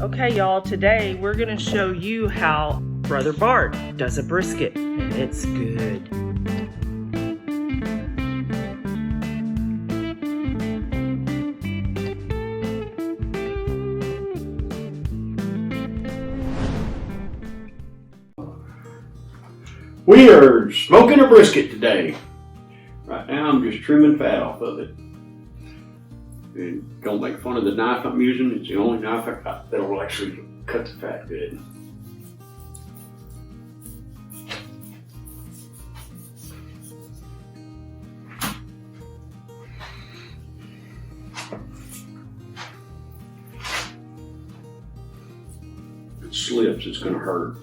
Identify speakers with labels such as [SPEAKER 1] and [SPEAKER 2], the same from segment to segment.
[SPEAKER 1] Okay, y'all, today we're going to show you how Brother Bart does a brisket, and it's good.
[SPEAKER 2] We are smoking a brisket today. Right now I'm just trimming fat off of it. And don't make fun of the knife I'm using. It's the only knife I got that will actually cut the fat good. If it slips, it's going to hurt.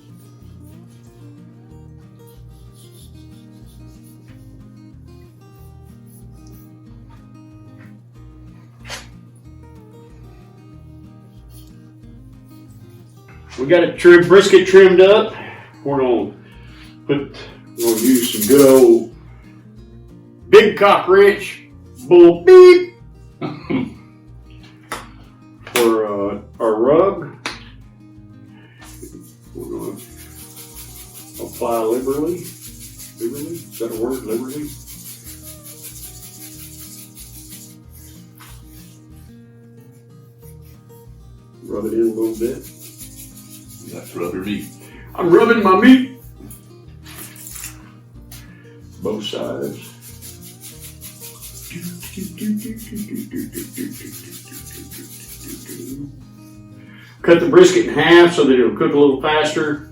[SPEAKER 2] We got a brisket trimmed up. We're gonna use some good old big cock wrench bull beep for our rub. We're gonna apply liberally. Liberally? Is that a word? Liberally? Rub it in a little bit.
[SPEAKER 3] That's rub your meat.
[SPEAKER 2] I'm rubbing my meat. Both sides. Cut the brisket in half so that it'll cook a little faster.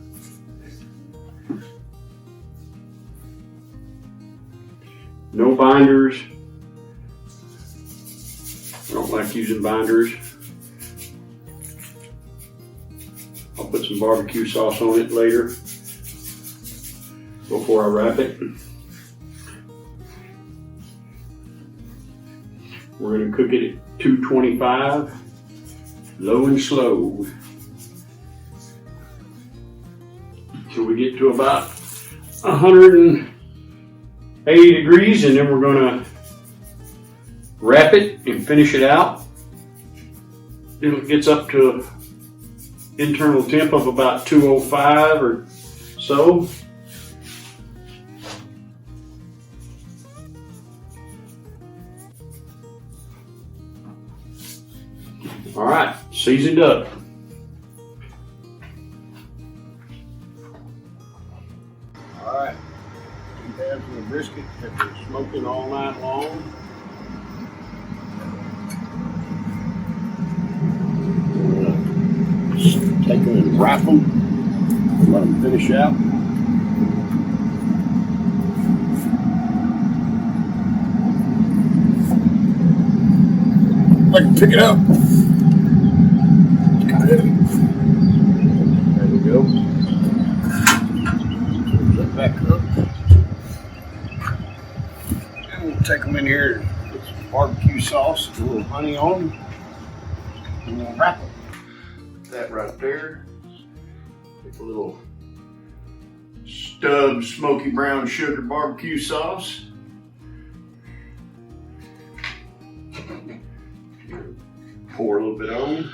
[SPEAKER 2] No binders. I don't like using binders. I'll put some barbecue sauce on it later before I wrap it. We're going to cook it at 225, low and slow, till we get to about 180 degrees, and then we're going to wrap it and finish it out. Till it gets up to internal temp of about 205 or so. All right, seasoned up. All right, 2 halves of the brisket that been smoking all night long. Take them and wrap them, let them finish out. I can pick it up. It's kind of heavy. There we go. Put that back up. And we'll take them in here and put some barbecue sauce, a little honey on them, and we'll wrap them. That right there. Take a little Stubbs smoky brown sugar barbecue sauce. Pour a little bit on.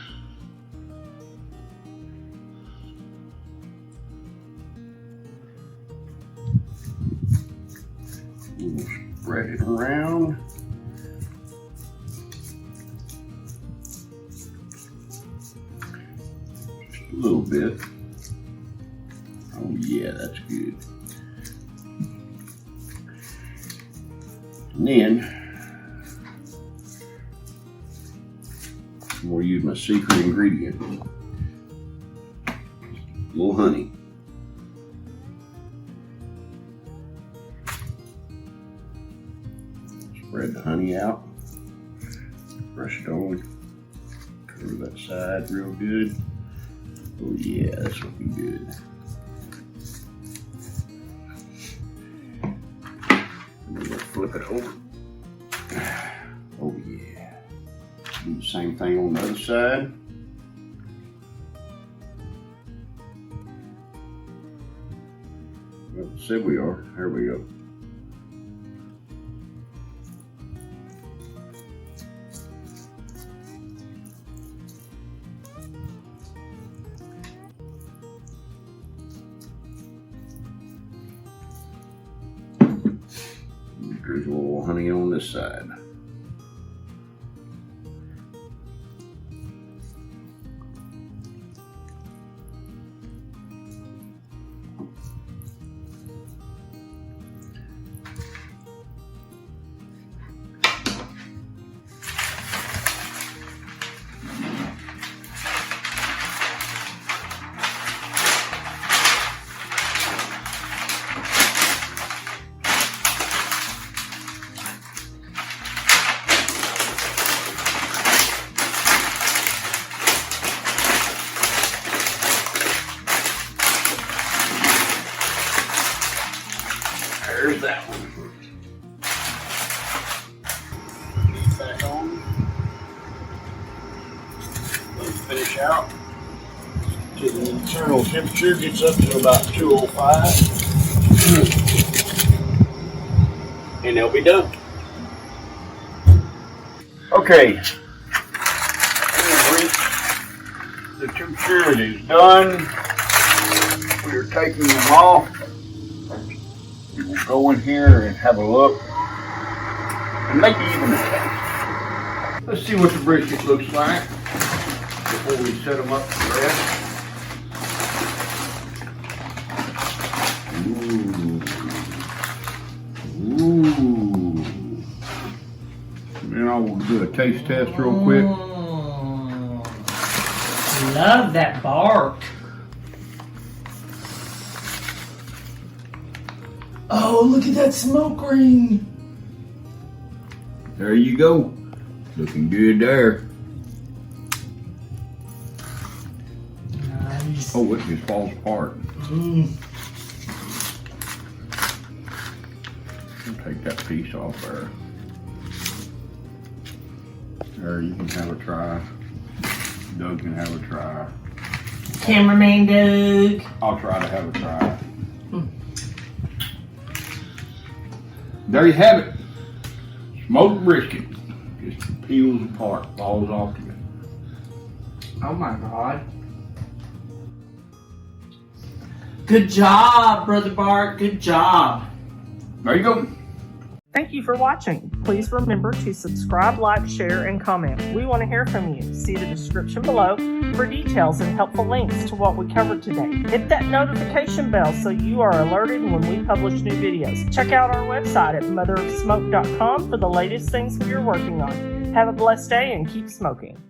[SPEAKER 2] We'll spread it around. A little bit. Oh yeah, that's good. And then we'll use my secret ingredient. A little honey. Spread the honey out. Brush it on. Cover that side real good. Oh yeah, that's looking good. And then we'll flip it over. Oh yeah. Do the same thing on the other side. Well, said we are. There we go. Here's a little honey on this side. There's that one. Back on. Let's finish out. To the internal temperature gets up to about 205. And they'll be done. Okay. The temperature is done. We are taking them off. We will go in here and have a look and maybe even a taste. Let's see what the brisket looks like before we set them up for rest. Ooh. And I will do a taste test real quick.
[SPEAKER 1] Love that Bart. Oh, look at that smoke ring.
[SPEAKER 2] There you go. Looking good there.
[SPEAKER 1] Nice.
[SPEAKER 2] Oh, it just falls apart. I'll take that piece off there. There, you can have a try. Doug can have a try.
[SPEAKER 1] Cameraman Doug.
[SPEAKER 2] I'll try to have a try. There you have it. Smoked brisket. Just peels apart, falls off to you.
[SPEAKER 1] Oh my God. Good job, Brother Bart. Good job.
[SPEAKER 2] There you go.
[SPEAKER 1] Thank you for watching. Please remember to subscribe, like, share, and comment. We want to hear from you. See the description below for details and helpful links to what we covered today. Hit that notification bell so you are alerted when we publish new videos. Check out our website at motherofsmoke.com for the latest things we are working on. Have a blessed day and keep smoking.